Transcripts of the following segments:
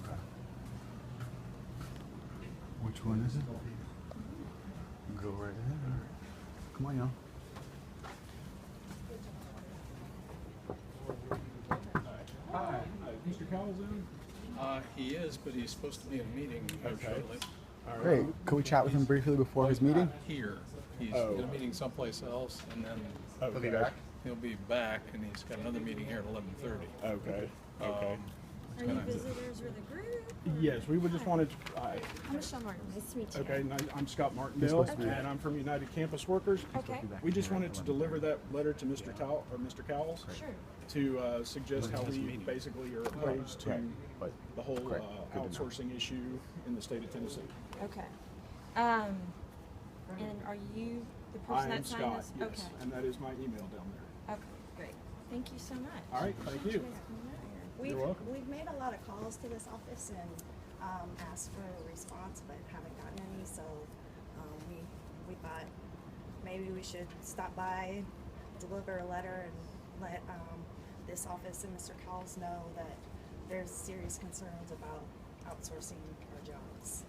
Okay. Which one is it? Go right ahead. Come on, y'all. Hi. Mr. Cowell's in? He is, but he's supposed to be in a meeting shortly. All right. Great. Could we chat with him briefly before his meeting? Here. He's Oh. in a meeting someplace else, and then Okay. He'll be back. he'll be back, and he's got another meeting here at 11:30. Okay. Okay. Are you visitors with the group? Yes, we would just wanted. I'm Michelle Martin. Nice to meet you. Okay, and I'm Scott Martindale, supposed to be- and I'm from United Campus Workers. Okay. We just wanted to deliver that letter to Mr. Cowles Sure. to suggest how we basically are opposed to Right. the whole Great. Good to know. outsourcing issue in the state of Tennessee. Okay. And are you the I person am that signed Scott, this? yes, Okay. and that is my email down there. Okay. Great. Thank you so much. All right, thank you. Thanks for coming out here. You're welcome. We've made a lot of calls to this office and asked for a response, but haven't gotten any. So we thought maybe we should stop by, deliver a letter, and let this office and Mr. Cowles know that there's serious concerns about outsourcing our jobs.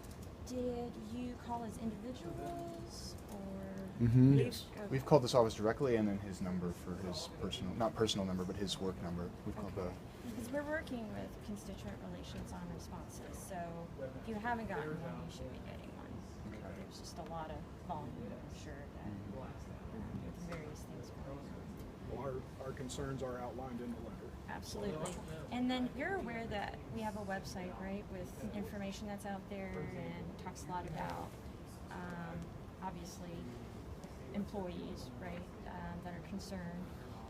Did you call as individuals or? Mm-hmm. Yes. We've called this office directly, and then his number for his personal, not personal number, but his work number. We've called the. Because we're working with constituent relations on responses, so if you haven't gotten one, you should be getting one. There's just a lot of volume, I'm sure, that with various things going on. Well, our concerns are outlined in the letter. Absolutely. And then you're aware that we have a website, right, with information that's out there and talks a lot about, obviously, employees, right, that are concerned.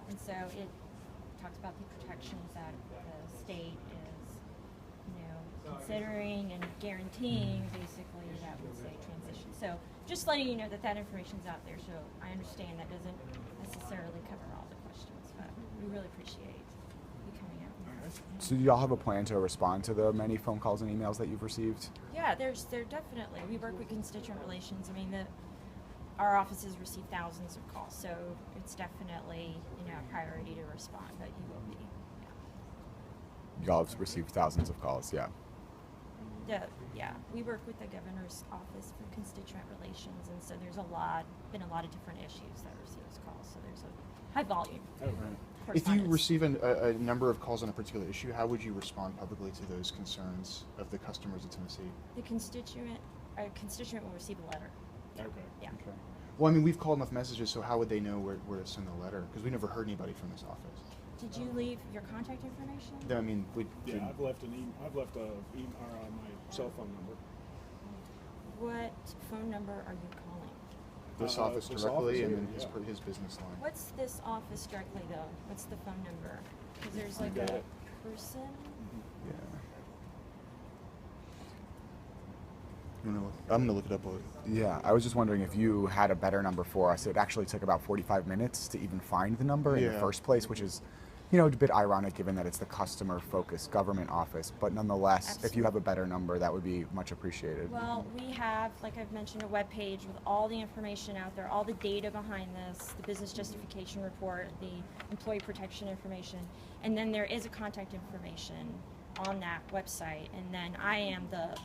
And so it talks about the protections that the state is, considering and guaranteeing, basically, that would say transition. So just letting you know that that information's out there. So I understand that doesn't necessarily cover all the questions, but we really appreciate you coming out. So do y'all have a plan to respond to the many phone calls and emails that you've received? Yeah, there definitely. We work with constituent relations. I mean, our offices receive thousands of calls, so it's definitely a priority to respond. But you will be. Y'all have received thousands of calls, yeah. Yeah, we work with the governor's office for constituent relations, and so there's been a lot of different issues that receive those calls. So there's a high volume. Oh, right. If you receive a number of calls on a particular issue, how would you respond publicly to those concerns of the customers of Tennessee? The constituent will receive a letter. Okay. Yeah. Okay. Well, I mean, we've called enough messages, so how would they know where to send the letter? Because we never heard anybody from this office. Did you leave your contact information? I mean, Yeah, I've left my cell phone number. What phone number are you calling? this office this directly, office and here, then yeah. his business line. What's this office directly though? What's the phone number? Because there's like got a it. person. Yeah. I'm gonna look it up. Yeah, I was just wondering if you had a better number for us. It actually took about 45 minutes to even find the number in the Yeah. first place, which is, a bit ironic given that it's the customer-focused government office. But nonetheless, if you have a better number, that would be much appreciated. Well, we have, like I've mentioned, a web page with all the information out there, all the data behind this, the business justification report, the employee protection information, and then there is a contact information on that website. And then I am the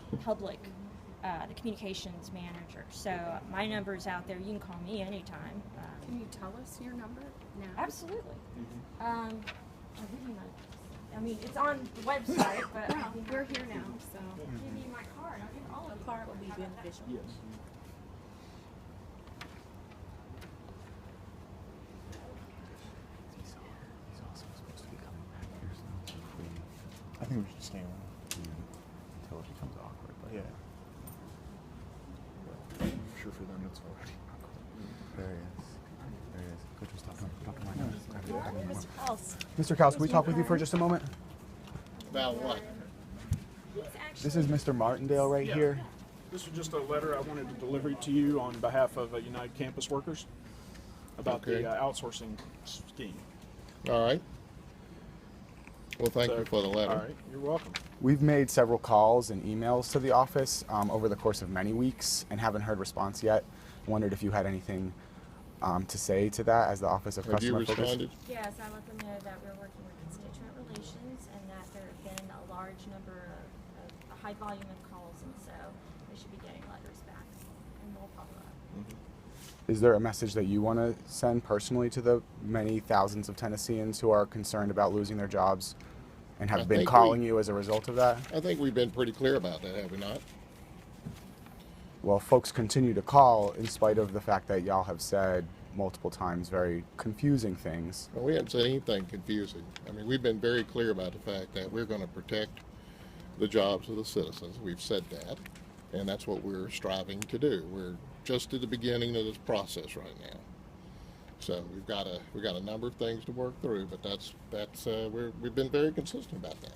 the communications manager. So my number's out there. You can call me anytime. Can you tell us your number now? Absolutely. I'll give you my, it's on the website, but Well, we're here now, so I'll give you my card. I'll give all of the you. card will be beneficial. Yes. He's also supposed to be coming back here, so hopefully, I think we should stay around. until it becomes awkward. But Yeah. I'm sure for them it's already awkward. There he is. There he is. Go just talk to him. Talk to him right now. Mr. Cowles. Mr. Cowles, can we talk with you for just a moment? About what? This is Mr. Martindale right Yeah. here. This is just a letter I wanted to deliver to you on behalf of United Campus Workers about Okay. the outsourcing scheme. All right. Well, thank you for the letter. All right, you're welcome. We've made several calls and emails to the office over the course of many weeks and haven't heard response yet. Wondered if you had anything to say to that as the Office of Have you Customer Focus. responded? Yes, I let them know that we're working with constituent relations and that high volume of calls, and so they should be getting letters back, and we'll follow up. Is there a message that you want to send personally to the many thousands of Tennesseans who are concerned about losing their jobs and have I been think calling you as a result of that? I think we've been pretty clear about that, have we not? Well, folks continue to call in spite of the fact that y'all have said multiple times very confusing things. Well, we haven't said anything confusing. I mean, we've been very clear about the fact that we're going to protect the jobs of the citizens. We've said that, and that's what we're striving to do. We're just at the beginning of this process right now. So we've got a number of things to work through, but we've been very consistent about that.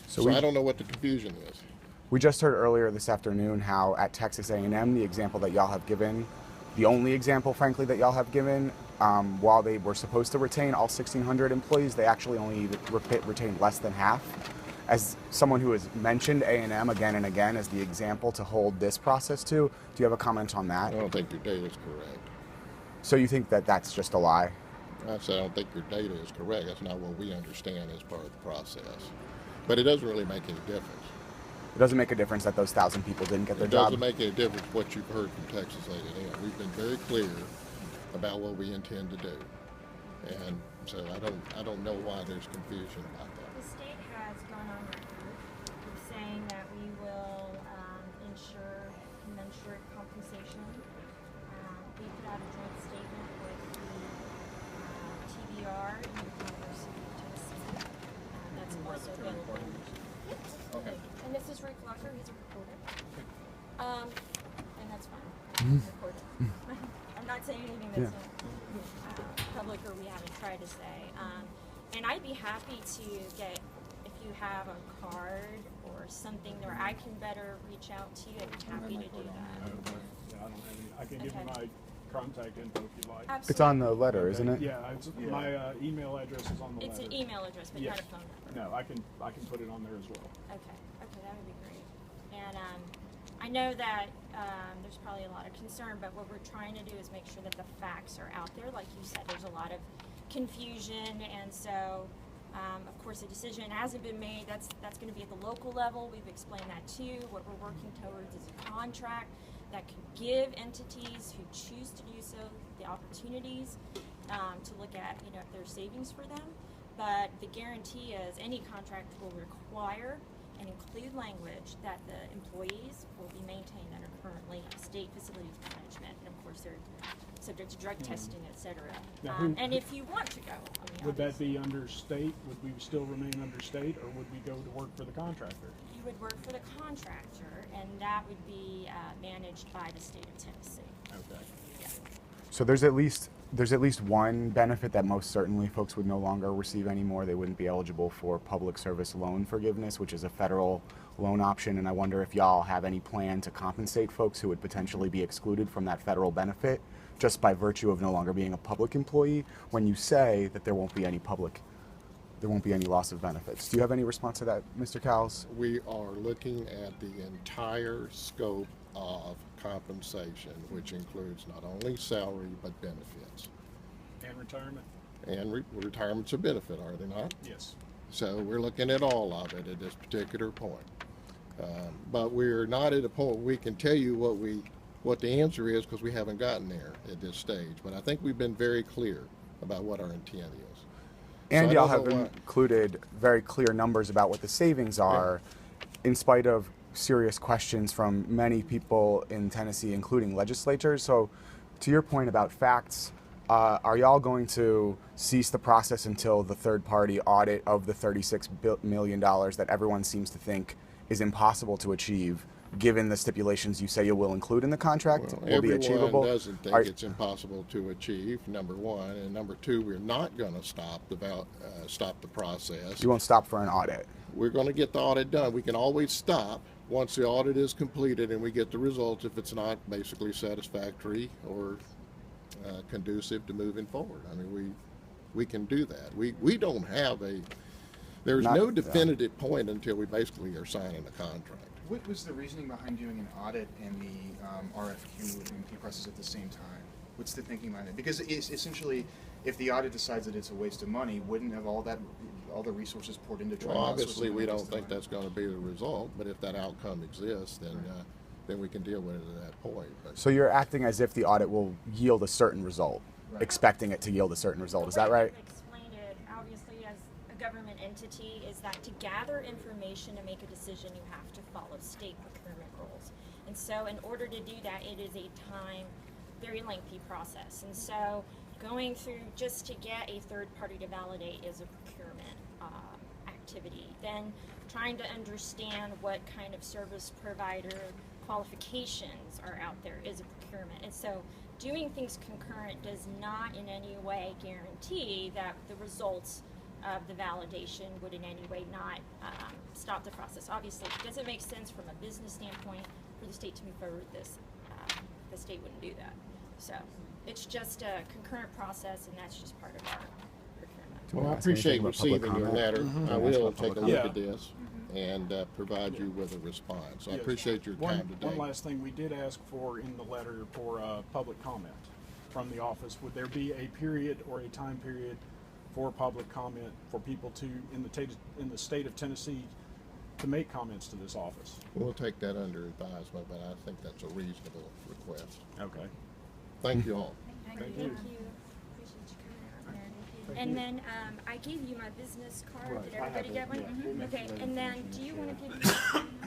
So I don't know what the confusion is. We just heard earlier this afternoon how at Texas A&M, the example that y'all have given, the only example, frankly, that y'all have given, while they were supposed to retain all 1,600 employees, they actually only retained less than half. As someone who has mentioned A&M again and again as the example to hold this process to, do you have a comment on that? I don't think your data is correct. So you think that that's just a lie? I said I don't think your data is correct. That's not what we understand as part of the process. But it doesn't really make any difference. It doesn't make a difference that those 1,000 people didn't get their It job? doesn't make any difference what you've heard from Texas A&M. We've been very clear about what we intend to do. And so I don't know why there's confusion about that. The state has gone on record with saying that we will ensure commensurate compensation. We put out a joint statement with the TBR and the University of Tennessee. That's also available. Okay. And this is Rick Locker, he's a reporter. And that's fine. He's a reporter. I'm not saying anything that's not public or we haven't tried to say. And I'd be happy to get, if you have a card or something where I can better reach out to you, I'd be happy to do that. Yeah, I don't have any. I can give you Okay. my contact info if you like. Absolutely. It's on the letter, isn't it? Yeah, my email address is on the It's letter. an email address, but Yes. not a phone number. No, I can put it on there as well. Okay, that would be great. And I know that there's probably a lot of concern, but what we're trying to do is make sure that the facts are out there. Like you said, there's a lot of confusion, and so of course a decision hasn't been made. That's going to be at the local level. We've explained that too. What we're working towards is a contract that can give entities who choose to do so the opportunities to look at, if there's savings for them. But the guarantee is any contract will require and include language that the employees will be maintained under currently state facilities management, and of course they're subject to drug testing, etc. Now, And if you want to go, Would that be under state? Would we still remain under state, or would we go to work for the contractor? you would work for the contractor, and that would be managed by the state of Tennessee. Okay. Yeah. So there's at least one benefit that most certainly folks would no longer receive anymore. They wouldn't be eligible for public service loan forgiveness, which is a federal loan option. And I wonder if y'all have any plan to compensate folks who would potentially be excluded from that federal benefit just by virtue of no longer being a public employee when you say that there won't be any loss of benefits. Do you have any response to that, Mr. Cowles? We are looking at the entire scope of compensation, which includes not only salary but benefits. And retirement? And retirement's a benefit, are they not? Yes. So we're looking at all of it at this particular point. But we're not at a point where we can tell you what the answer is, because we haven't gotten there at this stage. But I think we've been very clear about what our intent is. And So I y'all don't have know why- included very clear numbers about what the savings are, in spite of serious questions from many people in Tennessee, including legislators. So to your point about facts, are y'all going to cease the process until the third-party audit of the $36 million that everyone seems to think is impossible to achieve, given the stipulations you say you will include in the contract, Well, will be everyone achievable? doesn't think Are- it's impossible to achieve, number one. And number two, we're not going to stop the process. You won't stop for an audit. We're going to get the audit done. We can always stop once the audit is completed and we get the results if it's not basically satisfactory or conducive to moving forward. I mean, we can do that. We don't have there's Not- no definitive point until we basically are signing a contract. What was the reasoning behind doing an audit and the RFQ and MP process at the same time? What's the thinking behind it? Because it's essentially, if the audit decides that it's a waste of money, wouldn't have all the resources poured into trying Well, to obviously, outsource we it don't just think the that's going to be the result, but if that outcome exists, then we can deal with it at that point. But So you're acting as if the audit will yield a certain result, Right. expecting it to yield a certain result. Is that The way right? I've explained it, obviously, as a government entity, is that to gather information to make a decision, you have to follow state procurement rules. And so in order to do that, it is a very lengthy process. And so going through just to get a third party to validate is a procurement activity. Then trying to understand what kind of service provider qualifications are out there is a procurement. And so doing things concurrent does not in any way guarantee that the results of the validation would in any way not stop the process. Obviously, it doesn't make sense from a business standpoint for the state to move forward with this. The state wouldn't do that. So it's just a concurrent process, and that's just part of our procurement. Do you Well, I wanna ask anything appreciate about public receiving your comment? letter. I Ask will about take a public look comment. at this and provide you with a response. I Yes. appreciate your time today. One last thing, we did ask for in the letter for public comment from the office. Would there be a period or a time period for public comment for people to, in the state of Tennessee, to make comments to this office? We'll take that under advisement, but I think that's a reasonable request. Okay. Thank you all. Thank you. Appreciate you coming out there. And then I gave you my business card. Right. Did I have everybody it, get one? yeah. They Okay. mentioned And then, everything do you in want the to give me